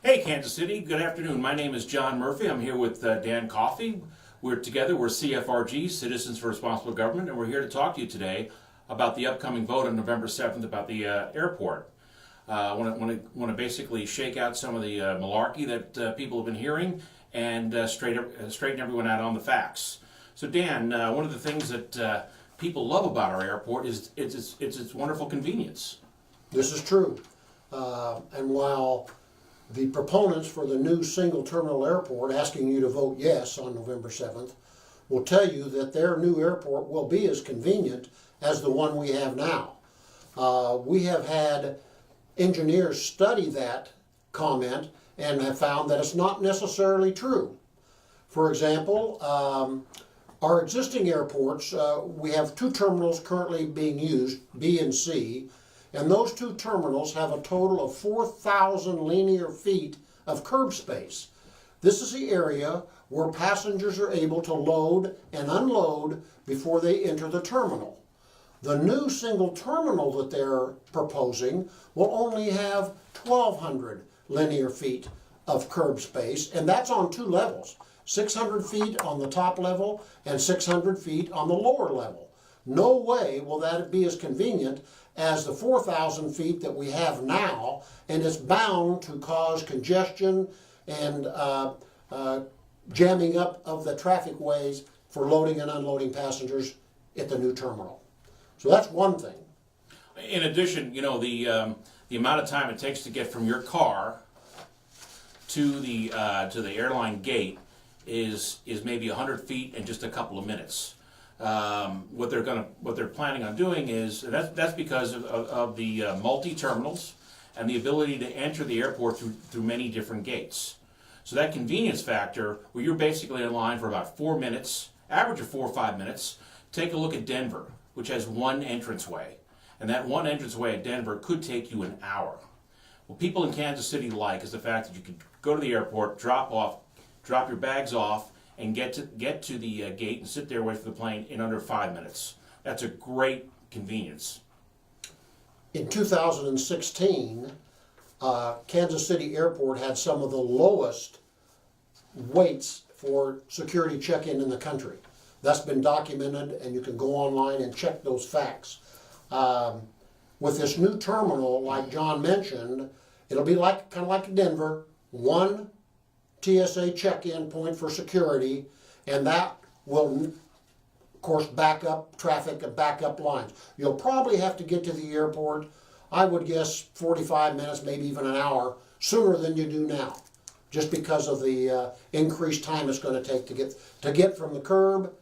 Hey, Kansas City. Good afternoon. My name is John Murphy. I'm here with Dan Coffey. We're CFRG, Citizens for Responsible Government, and we're here to talk to you today about the upcoming vote on November 7th about the airport. I want to basically shake out some of the malarkey that people have been hearing and straighten everyone out on the facts. So, Dan, one of the things that people love about our airport is its wonderful convenience. This is true. And while the proponents for the new single terminal airport asking you to vote yes on November 7th will tell you that their new airport will be as convenient as the one we have now. We have had engineers study that comment and have found that it's not necessarily true. For example, our existing airports, we have two terminals currently being used, B and C, and those two terminals have a total of 4,000 linear feet of curb space. This is the area where passengers are able to load and unload before they enter the terminal. The new single terminal that they're proposing will only have 1,200 linear feet of curb space, and that's on two levels, 600 feet on the top level and 600 feet on the lower level. No way will that be as convenient as the 4,000 feet that we have now, and it's bound to cause congestion and jamming up of the traffic ways for loading and unloading passengers at the new terminal. So that's one thing. In addition, the amount of time it takes to get from your car to the airline gate is maybe 100 feet in just a couple of minutes. What they're planning on doing is that's because of the multi terminals and the ability to enter the airport through many different gates. So that convenience factor, where you're basically in line for about 4 minutes, average of 4 or 5 minutes. Take a look at Denver, which has one entranceway, and that one entranceway at Denver could take you an hour. What people in Kansas City like is the fact that you can go to the airport, drop your bags off, and get to the gate and sit there, wait for the plane in under 5 minutes. That's a great convenience. In 2016, Kansas City Airport had some of the lowest waits for security check-in in the country. That's been documented, and you can go online and check those facts. With this new terminal, like John mentioned, it'll be kind of like Denver, one TSA check-in point for security, and that will, of course, back up traffic and back up lines. You'll probably have to get to the airport, I would guess 45 minutes, maybe even an hour, sooner than you do now, just because of the increased time it's going to take to get from the curb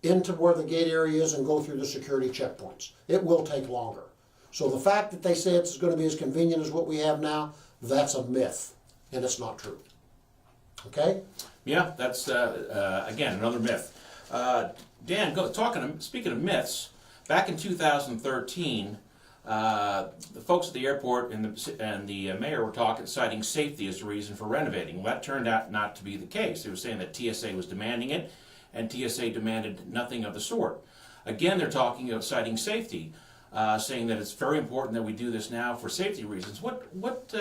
into where the gate area is and go through the security checkpoints. It will take longer. So the fact that they say it's going to be as convenient as what we have now, that's a myth, and it's not true. Okay? Yeah, that's again another myth. Dan, speaking of myths, back in 2013, the folks at the airport and the mayor were citing safety as the reason for renovating. Well, that turned out not to be the case. They were saying that TSA was demanding it, and TSA demanded nothing of the sort. Again, they're citing safety, saying that it's very important that we do this now for safety reasons. What's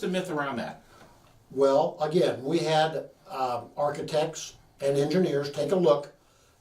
the myth around that? Well, again, we had architects and engineers take a look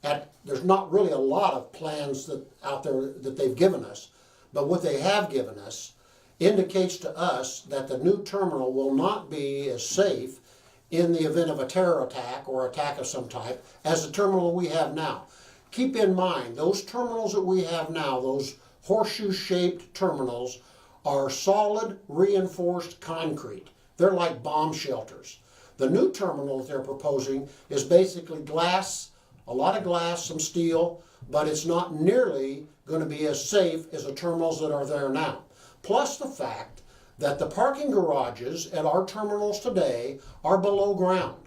at, there's not really a lot of plans out there that they've given us, but what they have given us indicates to us that the new terminal will not be as safe in the event of a terror attack or attack of some type as the terminal we have now. Keep in mind, those terminals that we have now, those horseshoe-shaped terminals, are solid reinforced concrete. They're like bomb shelters. The new terminal that they're proposing is basically glass, a lot of glass, some steel, but it's not nearly going to be as safe as the terminals that are there now. Plus the fact that the parking garages at our terminals today are below ground.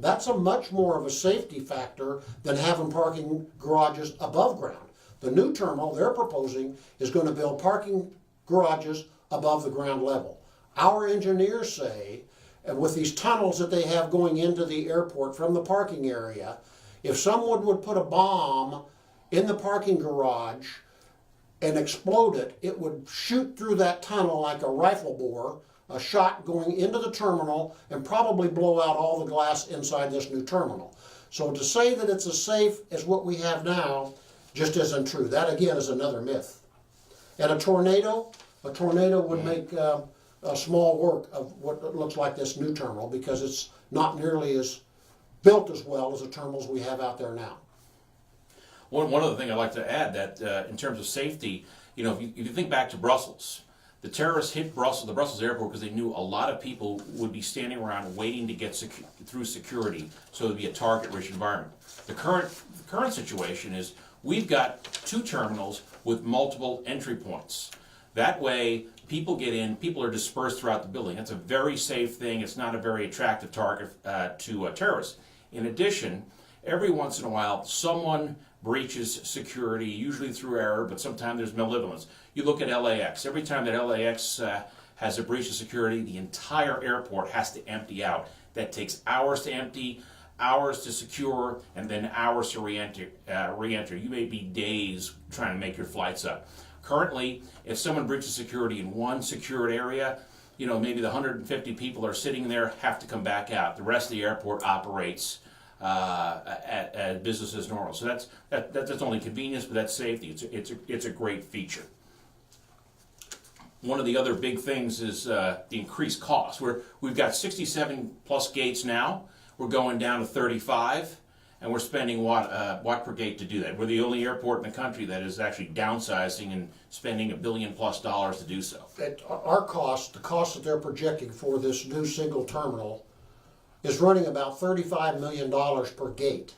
That's a much more of a safety factor than having parking garages above ground. The new terminal they're proposing is going to build parking garages above the ground level. Our engineers say, and with these tunnels that they have going into the airport from the parking area, if someone would put a bomb in the parking garage and explode it, it would shoot through that tunnel like a rifle bore a shot going into the terminal and probably blow out all the glass inside this new terminal. So to say that it's as safe as what we have now just isn't true. That again is another myth. And a tornado would make a small work of what looks like this new terminal, because it's not nearly as built as well as the terminals we have out there now. One other thing I'd like to add, that in terms of safety, you know, if you think back to Brussels, the terrorists hit the Brussels airport because they knew a lot of people would be standing around waiting to get through security, so it would be a target-rich environment. The current situation is we've got 2 terminals with multiple entry points. That way, people get in, people are dispersed throughout the building. That's a very safe thing. It's not a very attractive target to terrorists. In addition, every once in a while, someone breaches security, usually through error, but sometimes there's malevolence. You look at LAX. Every time that LAX has a breach of security, the entire airport has to empty out. That takes hours to empty, hours to secure, and then hours to re-enter. You may be days trying to make your flights up. Currently, if someone breaches security in one secured area, you know, maybe the 150 people are sitting there, have to come back out. The rest of the airport operates at business as normal. So that's only convenience, but that's safety. It's a great feature. One of the other big things is the increased cost. We've got 67 plus gates now. We're going down to 35, and we're spending what per gate to do that. We're the only airport in the country that is actually downsizing and spending $1 billion+ to do so. At our cost, the cost that they're projecting for this new single terminal is running about $35 million per gate,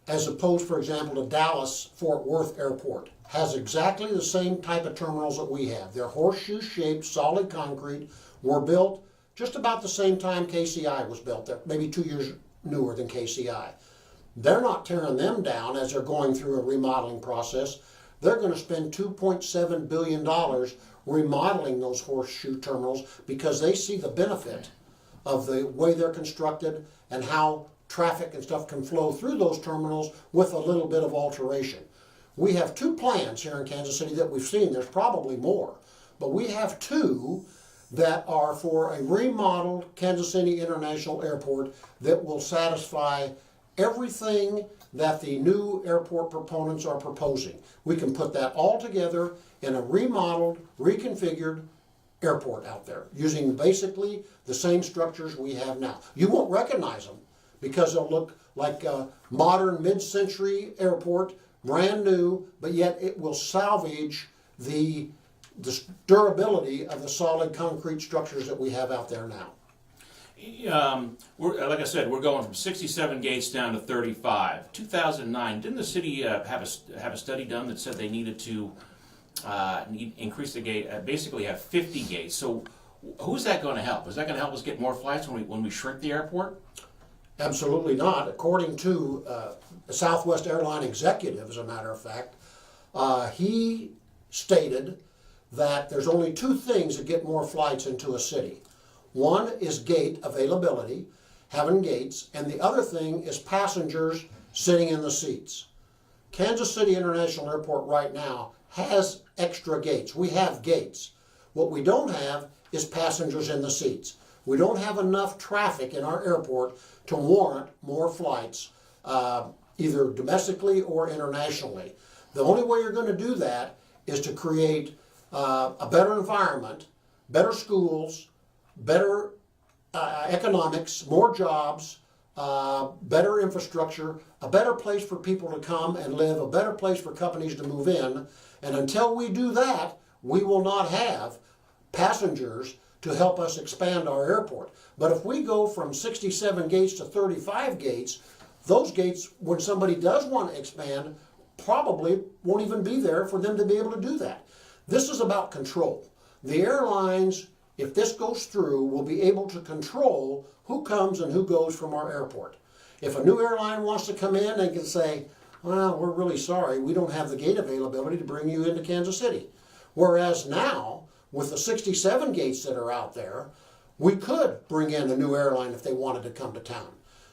as opposed, for example, to Dallas-Fort Worth Airport. Has exactly the same type of terminals that we have. They're horseshoe-shaped, solid concrete, were built just about the same time KCI was built. They're maybe 2 years newer than KCI. They're not tearing them down as they're going through a remodeling process. They're going to spend $2.7 billion remodeling those horseshoe terminals because they see the benefit of the way they're constructed and how traffic and stuff can flow through those terminals with a little bit of alteration. We have 2 plans here in Kansas City that we've seen. There's probably more, but we have 2 that are for a remodeled Kansas City International Airport that will satisfy everything that the new airport proponents are proposing. We can put that all together in a remodeled, reconfigured airport out there, using basically the same structures we have now. You won't recognize them because they'll look like a modern mid-century airport, brand new, but yet it will salvage the durability of the solid concrete structures that we have out there now. Like I said, we're going from 67 gates down to 35. 2009, didn't the city have a study done that said they needed to increase the gate, basically have 50 gates? So who's that going to help? Is that going to help us get more flights when we shrink the airport? Absolutely not. According to a Southwest airline executive, as a matter of fact, he stated that there's only 2 things that get more flights into a city. One is gate availability, having gates, and the other thing is passengers sitting in the seats. Kansas City International Airport right now has extra gates. We have gates. What we don't have is passengers in the seats. We don't have enough traffic in our airport to warrant more flights, either domestically or internationally. The only way you're going to do that is to create a better environment, better schools, better economics, more jobs, better infrastructure, a better place for people to come and live, a better place for companies to move in. And until we do that, we will not have passengers to help us expand our airport. But if we go from 67 gates to 35 gates, those gates, when somebody does want to expand, probably won't even be there for them to be able to do that. This is about control. The airlines, if this goes through, will be able to control who comes and who goes from our airport. If a new airline wants to come in, they can say, well, we're really sorry, we don't have the gate availability to bring you into Kansas City. Whereas now, with the 67 gates that are out there, we could bring in a new airline if they wanted to come to town.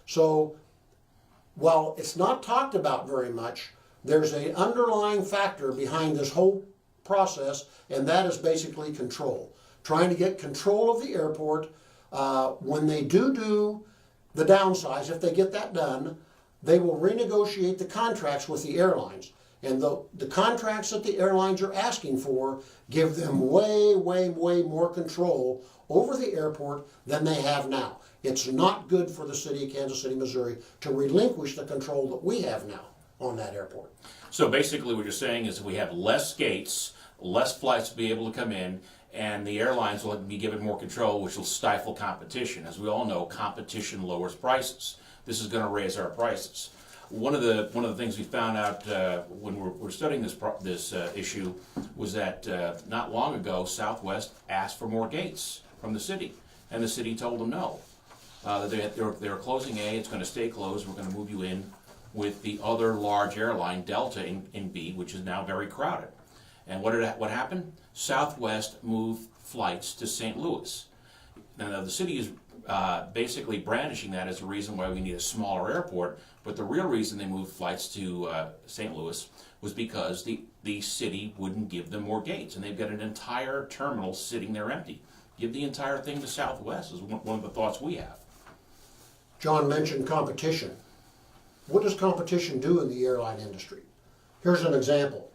So while it's not talked about very much, there's an underlying factor behind this whole process, and that is basically control. trying to get control of the airport. When they do the downsize, if they get that done, they will renegotiate the contracts with the airlines. And the contracts that the airlines are asking for give them way more control over the airport than they have now. It's not good for the city of Kansas City, Missouri to relinquish the control that we have now on that airport. So basically what you're saying is we have less gates, less flights to be able to come in, and the airlines will be given more control, which will stifle competition. As we all know, competition lowers prices. This is going to raise our prices. One of the things we found out when we're studying this issue was that not long ago, Southwest asked for more gates from the city, and the city told them no. They're closing A, it's going to stay closed, we're going to move you in with the other large airline, Delta, in B, which is now very crowded. And what happened? Southwest moved flights to St. Louis. Now the city is basically brandishing that as a reason why we need a smaller airport, but the real reason they moved flights to St. Louis was because the city wouldn't give them more gates, and they've got an entire terminal sitting there empty. Give the entire thing to Southwest is one of the thoughts we have. John mentioned competition. What does competition do in the airline industry? Here's an example.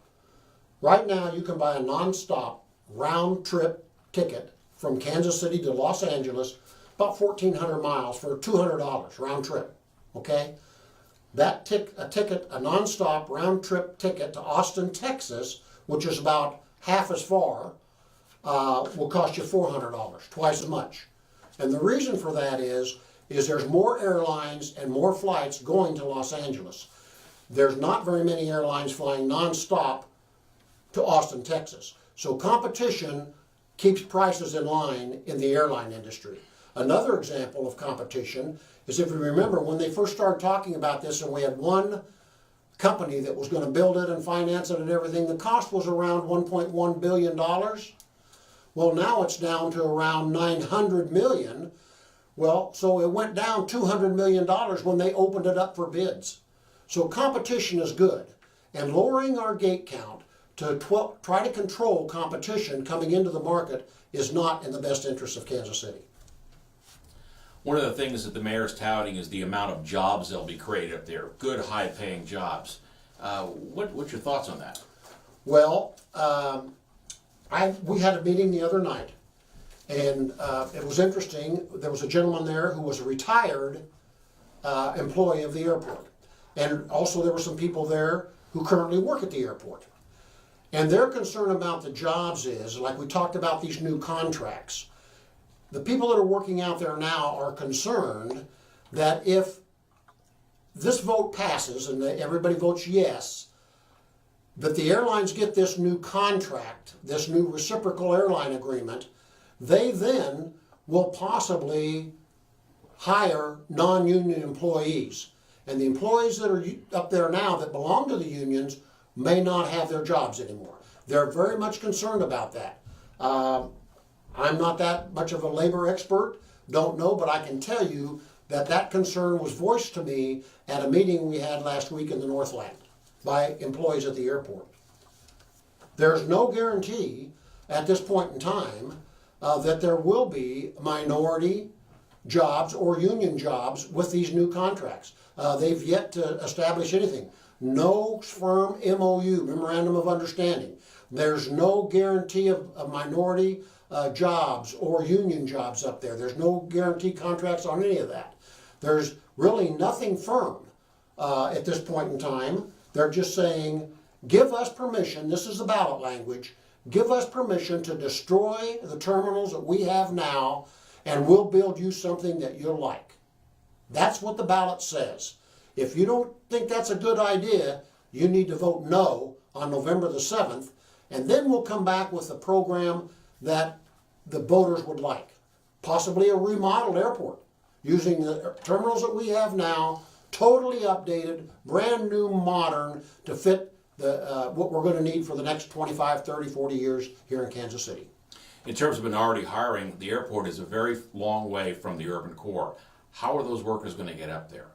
Right now you can buy a non-stop round-trip ticket from Kansas City to Los Angeles, about 1,400 miles for $200 round-trip, okay? A non-stop round-trip ticket to Austin, Texas, which is about half as far, will cost you $400, twice as much. And the reason for that is there's more airlines and more flights going to Los Angeles. There's not very many airlines flying non-stop to Austin, Texas. So competition keeps prices in line in the airline industry. Another example of competition is, if you remember, when they first started talking about this and we had one company that was going to build it and finance it and everything, the cost was around $1.1 billion. Well, now it's down to around $900 million. Well, so it went down $200 million when they opened it up for bids. So competition is good. And lowering our gate count to try to control competition coming into the market is not in the best interest of Kansas City. One of the things that the mayor's touting is the amount of jobs that'll be created up there, good high-paying jobs. What's your thoughts on that? Well, we had a meeting the other night, and it was interesting. There was a gentleman there who was a retired employee of the airport. And also there were some people there who currently work at the airport. And their concern about the jobs is, like we talked about these new contracts, the people that are working out there now are concerned that if this vote passes and everybody votes yes, that the airlines get this new contract, this new reciprocal airline agreement, they then will possibly hire non-union employees. And the employees that are up there now that belong to the unions may not have their jobs anymore. They're very much concerned about that. I'm not that much of a labor expert, don't know, but I can tell you that that concern was voiced to me at a meeting we had last week in the Northland by employees at the airport. There's no guarantee at this point in time that there will be minority jobs or union jobs with these new contracts. They've yet to establish anything. No firm MOU, Memorandum of Understanding. There's no guarantee of minority jobs or union jobs up there. There's no guarantee contracts on any of that. There's really nothing firm at this point in time. They're just saying, give us permission, this is the ballot language, give us permission to destroy the terminals that we have now, and we'll build you something that you'll like. That's what the ballot says. If you don't think that's a good idea, you need to vote no on November the 7th, and then we'll come back with a program that the voters would like. Possibly a remodeled airport, using the terminals that we have now, totally updated, brand new, modern, to fit what we're going to need for the next 25, 30, 40 years here in Kansas City. In terms of minority hiring, the airport is a very long way from the urban core. How are those workers going to get up there?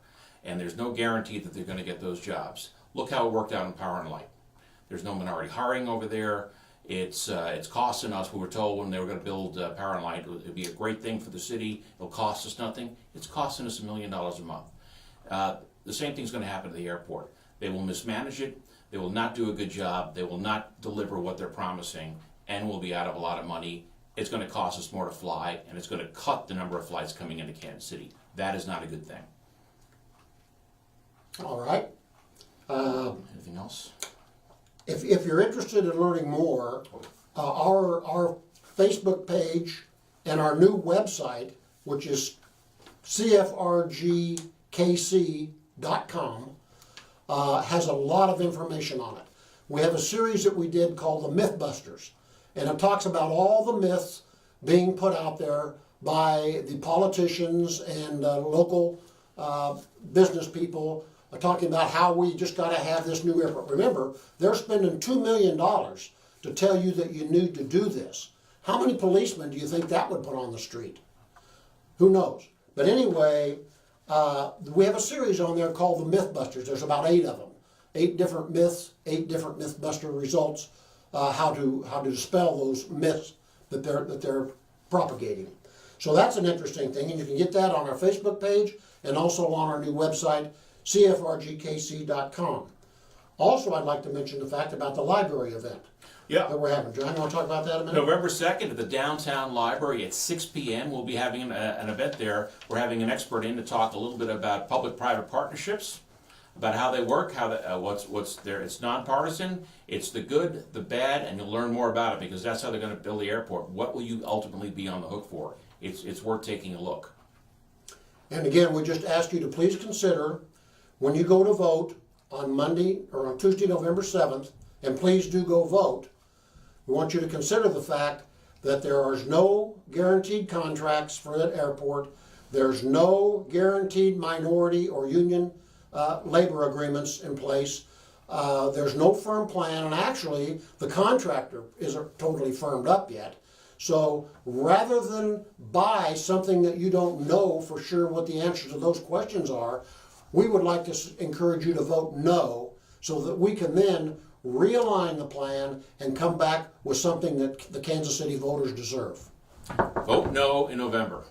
And there's no guarantee that they're going to get those jobs. Look how it worked out in Power and Light. There's no minority hiring over there. It's costing us. We were told when they were going to build Power and Light, it would be a great thing for the city. It'll cost us nothing. It's costing us $1 million a month. The same thing's going to happen to the airport. They will mismanage it. They will not do a good job. They will not deliver what they're promising, and we'll be out of a lot of money. It's going to cost us more to fly, and it's going to cut the number of flights coming into Kansas City. That is not a good thing. All right. Anything else? If you're interested in learning more, our Facebook page and our new website, which is CFRGKC.com, has a lot of information on it. We have a series that we did called the Mythbusters, and it talks about all the myths being put out there by the politicians and local business people, talking about how we just got to have this new airport. Remember, they're spending $2 million to tell you that you need to do this. How many policemen do you think that would put on the street? Who knows? But anyway, we have a series on there called the Mythbusters. There's about 8 of them. 8 different myths, 8 different Mythbuster results, how to dispel those myths that they're propagating. So that's an interesting thing, and you can get that on our Facebook page and also on our new website, CFRGKC.com. Also, I'd like to mention the fact about the library event that we're having. John, you want to talk about that a minute? November 2nd at the Downtown Library at 6 p.m. We'll be having an event there. We're having an expert in to talk a little bit about public-private partnerships, about how they work, what's there. It's nonpartisan. It's the good, the bad, and you'll learn more about it because that's how they're going to build the airport. What will you ultimately be on the hook for? It's worth taking a look. And again, we just ask you to please consider when you go to vote on Monday or on Tuesday, November 7th, and please do go vote, we want you to consider the fact that there is no guaranteed contracts for that airport. There's no guaranteed minority or union labor agreements in place. There's no firm plan, and actually the contractor isn't totally firmed up yet. So rather than buy something that you don't know for sure what the answers to those questions are, we would like to encourage you to vote no so that we can then realign the plan and come back with something that the Kansas City voters deserve. Vote no in November.